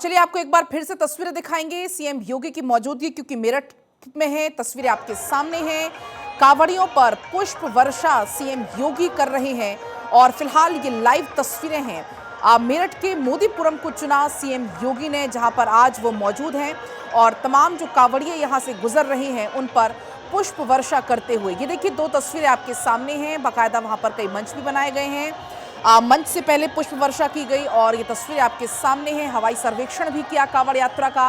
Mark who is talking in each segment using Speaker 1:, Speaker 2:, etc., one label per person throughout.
Speaker 1: चलिए आपको एक बार फिर से तस्वीरें दिखाएंगे सीएम योगी की मौजूदगी, क्योंकि मेरठ में है। तस्वीरें आपके सामने हैं। कांवड़ियों पर पुष्प वर्षा सीएम योगी कर रहे हैं और फिलहाल ये लाइव तस्वीरें हैं। मेरठ के मोदीपुरम को चुना सीएम योगी ने, जहां पर आज वो मौजूद हैं और तमाम जो कांवड़िए यहां से गुजर रहे हैं उन पर पुष्प वर्षा करते हुए। ये देखिए, दो तस्वीरें आपके सामने हैं। बाकायदा वहां पर कई मंच भी बनाए गए हैं। मंच से पहले पुष्प वर्षा की गई और ये तस्वीरें आपके सामने हैं। हवाई सर्वेक्षण भी किया कांवड़ यात्रा का।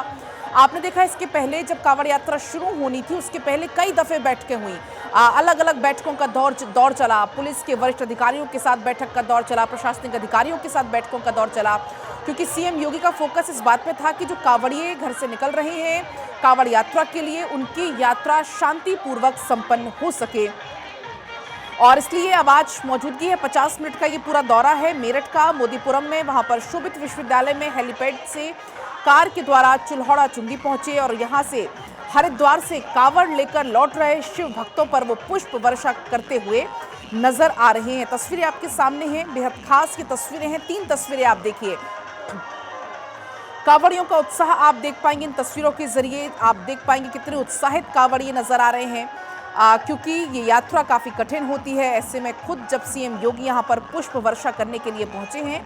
Speaker 1: आपने देखा इसके पहले जब कांवड़ यात्रा शुरू होनी थी उसके पहले कई दफे बैठकें हुई। अलग अलग बैठकों का दौर चला। पुलिस के वरिष्ठ अधिकारियों के साथ बैठक का दौर चला, प्रशासनिक अधिकारियों के साथ बैठकों का दौर चला, क्योंकि सीएम योगी का फोकस इस बात पे था कि जो कांवड़िए घर से निकल रहे हैं कांवड़ यात्रा के लिए, उनकी यात्रा शांतिपूर्वक संपन्न हो सके। और इसलिए अब आज मौजूदगी है। 50 मिनट का ये पूरा दौरा है मेरठ का, मोदीपुरम में। वहां पर शोभित विश्वविद्यालय में हेलीपैड से कार के द्वारा चिल्हौड़ा चुंगी पहुंचे और यहां से हरिद्वार से कांवड़ लेकर लौट रहे शिव भक्तों पर वो पुष्प वर्षा करते हुए नजर आ रहे हैं। तस्वीरें आपके सामने हैं, बेहद खास ये तस्वीरें हैं। 3 तस्वीरें आप देखिए। कांवड़ियों का उत्साह आप देख पाएंगे इन तस्वीरों के जरिए। आप देख पाएंगे कितने उत्साहित कांवड़िए नजर आ रहे हैं, क्योंकि ये यात्रा काफ़ी कठिन होती है। ऐसे में खुद जब सीएम योगी यहाँ पर पुष्प वर्षा करने के लिए पहुंचे हैं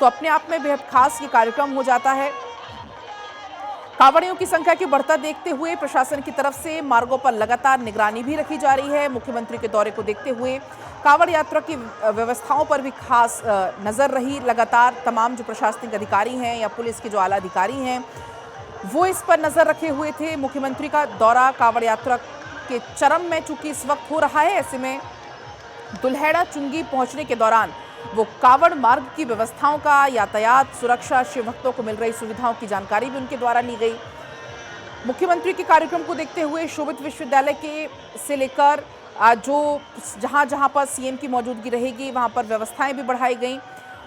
Speaker 1: तो अपने आप में बेहद खास ये कार्यक्रम हो जाता है। कांवड़ियों की संख्या की बढ़ता देखते हुए प्रशासन की तरफ से मार्गों पर लगातार निगरानी भी रखी जा रही है। मुख्यमंत्री के दौरे को देखते हुए कांवड़ यात्रा की व्यवस्थाओं पर भी खास नज़र रही। लगातार तमाम जो प्रशासनिक अधिकारी हैं या पुलिस के जो आला अधिकारी हैं वो इस पर नज़र रखे हुए थे। मुख्यमंत्री का दौरा कांवड़ यात्रा के चरम में चूंकि इस वक्त हो रहा है, ऐसे में दुल्हेड़ा चुंगी पहुंचने के दौरान वो कांवड़ मार्ग की व्यवस्थाओं का, यातायात सुरक्षा, शिव भक्तों को मिल रही सुविधाओं की जानकारी भी उनके द्वारा ली गई। मुख्यमंत्री के कार्यक्रम को देखते हुए शोभित विश्वविद्यालय के से लेकर जो जहां पर सीएम की मौजूदगी रहेगी वहां पर व्यवस्थाएं भी बढ़ाई गई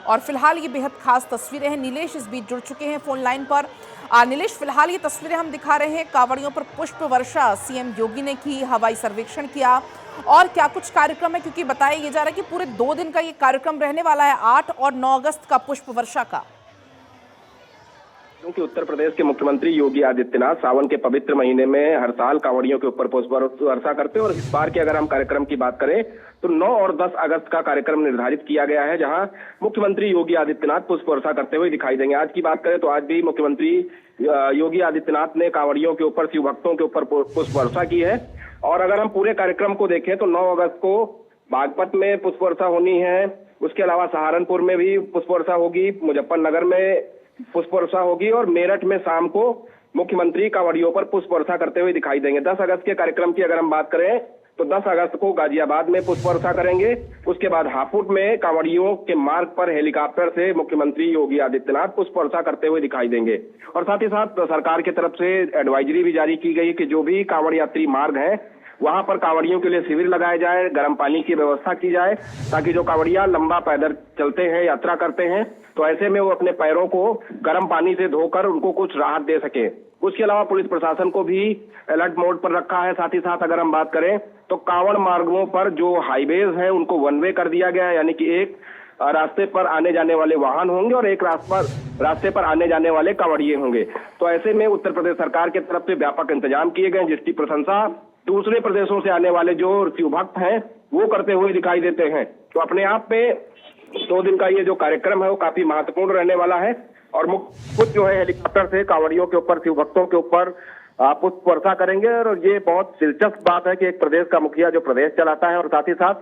Speaker 1: और फिलहाल ये बेहद खास तस्वीरें हैं। नीलेश इस बीच जुड़ चुके हैं फोन लाइन पर। नीलेश, फिलहाल ये तस्वीरें हम दिखा रहे हैं। कांवड़ियों पर पुष्प वर्षा सीएम योगी ने की, हवाई सर्वेक्षण किया और क्या कुछ कार्यक्रम है, क्योंकि बताया ये जा रहा है कि पूरे 2 दिन का ये कार्यक्रम रहने वाला है, 8 और 9 अगस्त का पुष्प वर्षा का।
Speaker 2: क्योंकि उत्तर प्रदेश के मुख्यमंत्री योगी आदित्यनाथ सावन के पवित्र महीने में हर साल कांवड़ियों के ऊपर पुष्प वर्षा करते हैं और इस बार की अगर हम कार्यक्रम की बात करें तो 9 और 10 अगस्त का कार्यक्रम निर्धारित किया गया है, जहां मुख्यमंत्री योगी आदित्यनाथ पुष्प वर्षा करते हुए दिखाई देंगे। आज की बात करें तो आज भी मुख्यमंत्री योगी आदित्यनाथ ने कांवड़ियों के ऊपर, शिव भक्तों के ऊपर पुष्प वर्षा की है। और अगर हम पूरे कार्यक्रम को देखें तो 9 अगस्त को बागपत में पुष्प वर्षा होनी है, उसके अलावा सहारनपुर में भी पुष्प वर्षा होगी, मुजफ्फरनगर में पुष्प वर्षा होगी और मेरठ में शाम को मुख्यमंत्री कांवड़ियों पर पुष्प वर्षा करते हुए दिखाई देंगे। 10 अगस्त के कार्यक्रम की अगर हम बात करें तो 10 अगस्त को गाजियाबाद में पुष्प वर्षा करेंगे। उसके बाद हापुड़ में कांवड़ियों के मार्ग पर हेलीकॉप्टर से मुख्यमंत्री योगी आदित्यनाथ पुष्प वर्षा करते हुए दिखाई देंगे। और साथ ही साथ सरकार की तरफ से एडवाइजरी भी जारी की गई कि जो भी कांवड़ यात्री मार्ग है वहां पर कांवड़ियों के लिए शिविर लगाए जाए, गर्म पानी की व्यवस्था की जाए, ताकि जो कांवड़िया लंबा पैदल चलते हैं, यात्रा करते हैं, तो ऐसे में वो अपने पैरों को गर्म पानी से धोकर उनको कुछ राहत दे सके। उसके अलावा पुलिस प्रशासन को भी अलर्ट मोड पर रखा है। साथ ही साथ अगर हम बात करें तो कांवड़ मार्गों पर जो हाईवेज है उनको वन वे कर दिया गया है, यानी कि एक रास्ते पर आने जाने वाले वाहन होंगे और एक रास्ते पर आने जाने वाले कांवड़िए होंगे। तो ऐसे में उत्तर प्रदेश सरकार की तरफ से व्यापक इंतजाम किए गए, जिसकी प्रशंसा दूसरे प्रदेशों से आने वाले जो शिव भक्त हैं वो करते हुए दिखाई देते हैं। तो अपने आप में 2 दिन का ये जो कार्यक्रम है वो काफी महत्वपूर्ण रहने वाला है और खुद जो है हेलीकॉप्टर से कांवड़ियों के ऊपर, शिव भक्तों के ऊपर पुष्प वर्षा करेंगे। और ये बहुत दिलचस्प बात है कि एक प्रदेश का मुखिया जो प्रदेश चलाता है और साथ ही साथ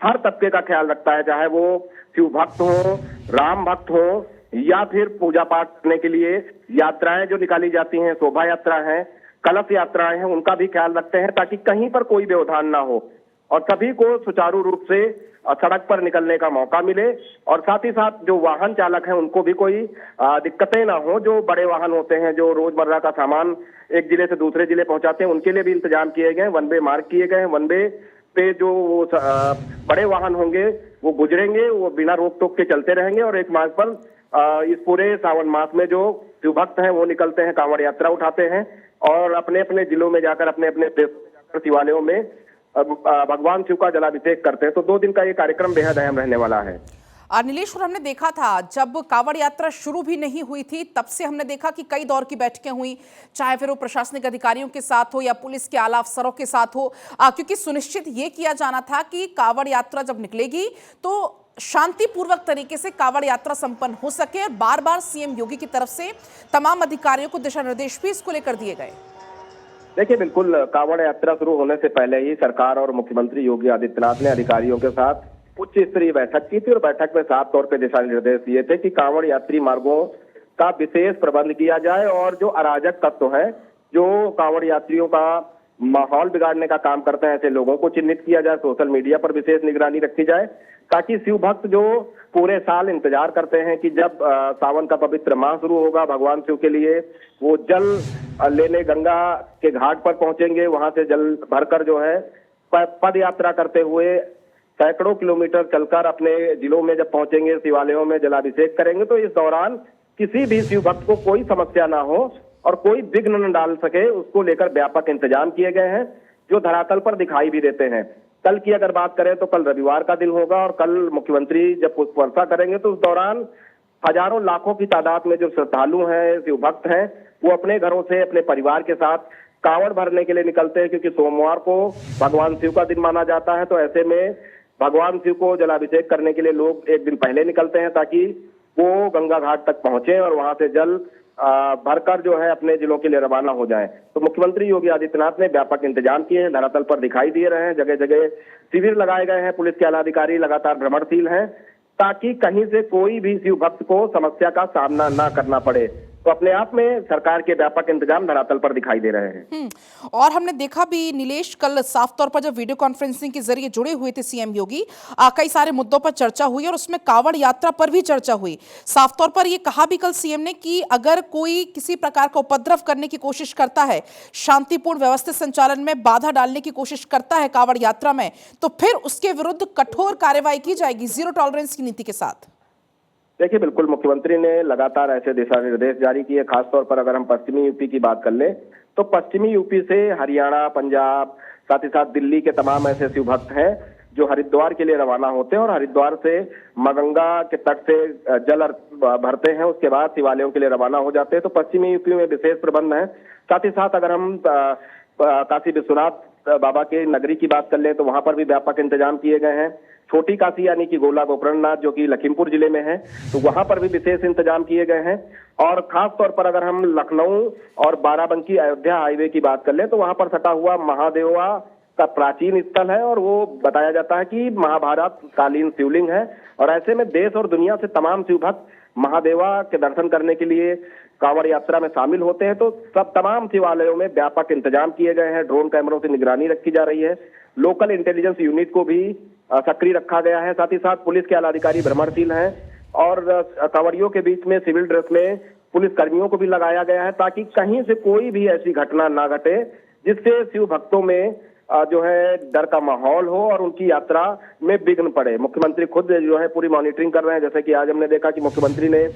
Speaker 2: हर तबके का ख्याल रखता है, चाहे वो शिव भक्त हो, राम भक्त हो या फिर पूजा पाठ करने के लिए यात्राएं जो निकाली जाती हैं, शोभा यात्रा है, कलश यात्राएं हैं, उनका भी ख्याल रखते हैं ताकि कहीं पर कोई व्यवधान ना हो और सभी को सुचारू रूप से सड़क पर निकलने का मौका मिले। और साथ ही साथ जो वाहन चालक हैं उनको भी कोई दिक्कतें ना हो। जो बड़े वाहन होते हैं जो रोजमर्रा का सामान एक जिले से दूसरे जिले पहुंचाते हैं, उनके लिए भी इंतजाम किए गए, वन वे मार्ग किए गए हैं। वन वे पे जो बड़े वाहन होंगे वो गुजरेंगे, वो बिना रोक टोक के चलते रहेंगे और एक मार्ग पर इस पूरे सावन मास में जो शिव भक्त हैं वो निकलते हैं, कांवड़ यात्रा उठाते हैं और अपने अपने जिलों में जाकर, अपने अपने देशों में जाकर शिवालयों में भगवान शिव का जलाभिषेक करते हैं। तो 2 दिन का ये कार्यक्रम बेहद अहम रहने वाला है।
Speaker 1: नीलेश, और हमने देखा था जब कांवड़ यात्रा शुरू भी नहीं हुई थी तब से हमने देखा कि कई दौर की बैठकें हुई, चाहे फिर वो प्रशासनिक अधिकारियों के साथ हो या पुलिस के आला अफसरों के साथ हो, क्योंकि सुनिश्चित ये किया जाना था कि कांवड़ यात्रा जब निकलेगी तो शांतिपूर्वक तरीके से कांवड़ यात्रा संपन्न हो सके। और बार बार सीएम योगी की तरफ से तमाम अधिकारियों को दिशा निर्देश भी इसको लेकर दिए गए।
Speaker 2: देखिए, बिल्कुल कांवड़ यात्रा शुरू होने से पहले ही सरकार और मुख्यमंत्री योगी आदित्यनाथ ने अधिकारियों के साथ उच्च स्तरीय बैठक की थी और बैठक में साफ तौर पर दिशा निर्देश दिए थे कि कांवड़ यात्री मार्गों का विशेष प्रबंध किया जाए और जो अराजक तत्व है, जो कांवड़ यात्रियों का माहौल बिगाड़ने का काम करते हैं, ऐसे लोगों को चिन्हित किया जाए। सोशल मीडिया पर विशेष निगरानी रखी जाए ताकि शिव भक्त जो पूरे साल इंतजार करते हैं कि जब सावन का पवित्र माह शुरू होगा, भगवान शिव के लिए वो जल लेने गंगा के घाट पर पहुंचेंगे, वहां से जल भरकर जो है पद यात्रा करते हुए सैकड़ों किलोमीटर चलकर अपने जिलों में जब पहुंचेंगे, शिवालयों में जलाभिषेक करेंगे, तो इस दौरान किसी भी शिव भक्त को कोई समस्या ना हो और कोई विघ्न न डाल सके, उसको लेकर व्यापक इंतजाम किए गए हैं जो धरातल पर दिखाई भी देते हैं। कल की अगर बात करें तो कल रविवार का दिन होगा और कल मुख्यमंत्री जब पुष्प वर्षा करेंगे तो उस दौरान हजारों लाखों की तादाद में जो श्रद्धालु हैं, शिव भक्त हैं, वो अपने घरों से अपने परिवार के साथ कांवड़ भरने के लिए निकलते हैं, क्योंकि सोमवार को भगवान शिव का दिन माना जाता है। तो ऐसे में भगवान शिव को जलाभिषेक करने के लिए लोग एक दिन पहले निकलते हैं ताकि वो गंगा घाट तक पहुंचे और वहां से जल भरकर जो है अपने जिलों के लिए रवाना हो जाएं। तो मुख्यमंत्री योगी आदित्यनाथ ने व्यापक इंतजाम किए हैं, धरातल पर दिखाई दे रहे हैं, जगह जगह शिविर लगाए गए हैं, पुलिस के आला अधिकारी लगातार भ्रमणशील हैं ताकि कहीं से कोई भी शिव भक्त को समस्या का सामना ना करना पड़े। तो अपने आप में सरकार के व्यापक इंतजाम धरातल पर दिखाई दे रहे हैं।
Speaker 1: और हमने देखा भी नीलेश, कल साफ तौर पर जब वीडियो कॉन्फ्रेंसिंग के जरिए जुड़े हुए थे सीएम योगी, कई सारे मुद्दों पर चर्चा हुई और उसमें कांवड़ यात्रा पर भी चर्चा हुई। साफ तौर पर यह कहा भी कल सीएम ने कि अगर कोई किसी प्रकार का उपद्रव करने की कोशिश करता है, शांतिपूर्ण व्यवस्थित संचालन में बाधा डालने की कोशिश करता है कांवड़ यात्रा में, तो फिर उसके विरुद्ध कठोर कार्रवाई की जाएगी, जीरो टॉलरेंस की नीति के साथ।
Speaker 2: देखिए, बिल्कुल मुख्यमंत्री ने लगातार ऐसे दिशा निर्देश जारी किए। खासतौर पर अगर हम पश्चिमी यूपी की बात कर लें तो पश्चिमी यूपी से हरियाणा, पंजाब, साथ ही साथ दिल्ली के तमाम ऐसे शिव भक्त हैं जो हरिद्वार के लिए रवाना होते हैं और हरिद्वार से गंगा के तट से जल भरते हैं, उसके बाद शिवालयों के लिए रवाना हो जाते हैं। तो पश्चिमी यूपी में विशेष प्रबंध है। साथ ही साथ अगर हम काशी विश्वनाथ बाबा के नगरी की बात कर लें तो वहां पर भी व्यापक इंतजाम किए गए हैं। छोटी काशी यानी कि गोला गोकर्णनाथ जो कि लखीमपुर जिले में है, तो वहां पर भी विशेष इंतजाम किए गए हैं। और खास तौर पर अगर हम लखनऊ और बाराबंकी अयोध्या हाईवे की बात कर लें तो वहां पर सटा हुआ महादेवा का प्राचीन स्थल है और वो बताया जाता है कि महाभारत कालीन शिवलिंग है। और ऐसे में देश और दुनिया से तमाम शिव भक्त महादेवा के दर्शन करने के लिए कांवड़ यात्रा में शामिल होते हैं। तो सब तमाम शिवालयों में व्यापक इंतजाम किए गए हैं, ड्रोन कैमरों से निगरानी रखी जा रही है, लोकल इंटेलिजेंस यूनिट को भी सक्रिय रखा गया है। साथ ही साथ पुलिस के आला अधिकारी भ्रमणशील हैं और कांवड़ियों के बीच में सिविल ड्रेस में पुलिस कर्मियों को भी लगाया गया है ताकि कहीं से कोई भी ऐसी घटना ना घटे जिससे शिव भक्तों में जो है डर का माहौल हो और उनकी यात्रा में विघ्न पड़े। मुख्यमंत्री खुद जो है पूरी मॉनिटरिंग कर रहे हैं। जैसे कि आज हमने देखा कि मुख्यमंत्री ने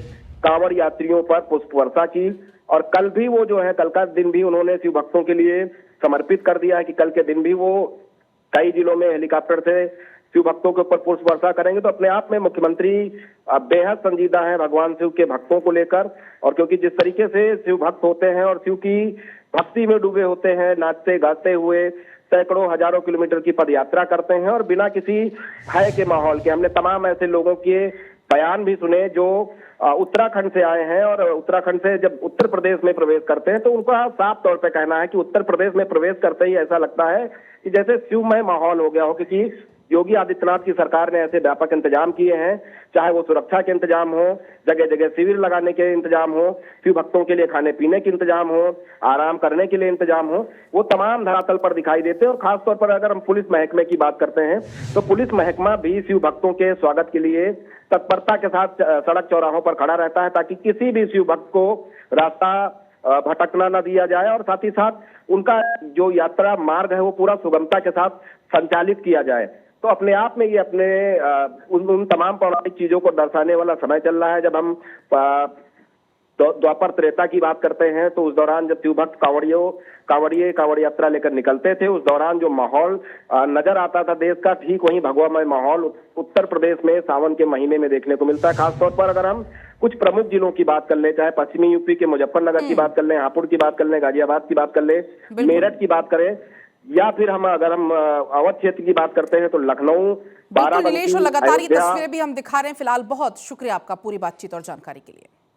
Speaker 2: कांवड़ यात्रियों पर पुष्प वर्षा की और कल भी वो जो है, कल का दिन भी उन्होंने शिव भक्तों के लिए समर्पित कर दिया है कि कल के दिन भी वो कई जिलों में हेलीकॉप्टर से शिव भक्तों के ऊपर पुष्प वर्षा करेंगे। तो अपने आप में मुख्यमंत्री बेहद संजीदा है भगवान शिव के भक्तों को लेकर। और क्योंकि जिस तरीके से शिव भक्त होते हैं और शिव की भक्ति में डूबे होते हैं, नाचते गाते हुए सैकड़ों हजारों किलोमीटर की पद यात्रा करते हैं और बिना किसी भय के माहौल के, हमने तमाम ऐसे लोगों के बयान भी सुने जो उत्तराखंड से आए हैं और उत्तराखंड से जब उत्तर प्रदेश में प्रवेश करते हैं तो उनका साफ तौर पे कहना है कि उत्तर प्रदेश में प्रवेश करते ही ऐसा लगता है कि जैसे शिवमय माहौल हो गया हो, क्योंकि योगी आदित्यनाथ की सरकार ने ऐसे व्यापक इंतजाम किए हैं, चाहे वो सुरक्षा के इंतजाम हो, जगह जगह शिविर लगाने के इंतजाम हो, शिव भक्तों के लिए खाने पीने के इंतजाम हो, आराम करने के लिए इंतजाम हो, वो तमाम धरातल पर दिखाई देते हैं। और खासतौर पर अगर हम पुलिस महकमे की बात करते हैं तो पुलिस महकमा भी शिव भक्तों के स्वागत के लिए तत्परता के साथ सड़क चौराहों पर खड़ा रहता है ताकि किसी भी शिव भक्त को रास्ता भटकना न दिया जाए और साथ ही साथ उनका जो यात्रा मार्ग है वो पूरा सुगमता के साथ संचालित किया जाए। तो अपने आप में ये अपने उन तमाम पौराणिक चीजों को दर्शाने वाला समय चल रहा है जब हम द्वापर त्रेता की बात करते हैं तो उस दौरान जब शिव भक्त कांवड़ यात्रा लेकर निकलते थे, उस दौरान जो माहौल नजर आता था देश का, ठीक वही भगवामय माहौल उत्तर प्रदेश में सावन के महीने में देखने को मिलता है। खासतौर पर अगर हम कुछ प्रमुख जिलों की बात कर ले, चाहे पश्चिमी यूपी के मुजफ्फरनगर की बात कर लें, हापुड़ की बात कर लें, गाजियाबाद की बात कर लें, मेरठ की बात करें, या फिर अगर हम अवध क्षेत्र की बात करते हैं तो लखनऊ,
Speaker 1: बिल्कुल नीलेश, और लगातार ये
Speaker 2: अयोध्या।
Speaker 1: तस्वीरें भी हम दिखा रहे हैं। फिलहाल बहुत शुक्रिया आपका पूरी बातचीत और जानकारी के लिए।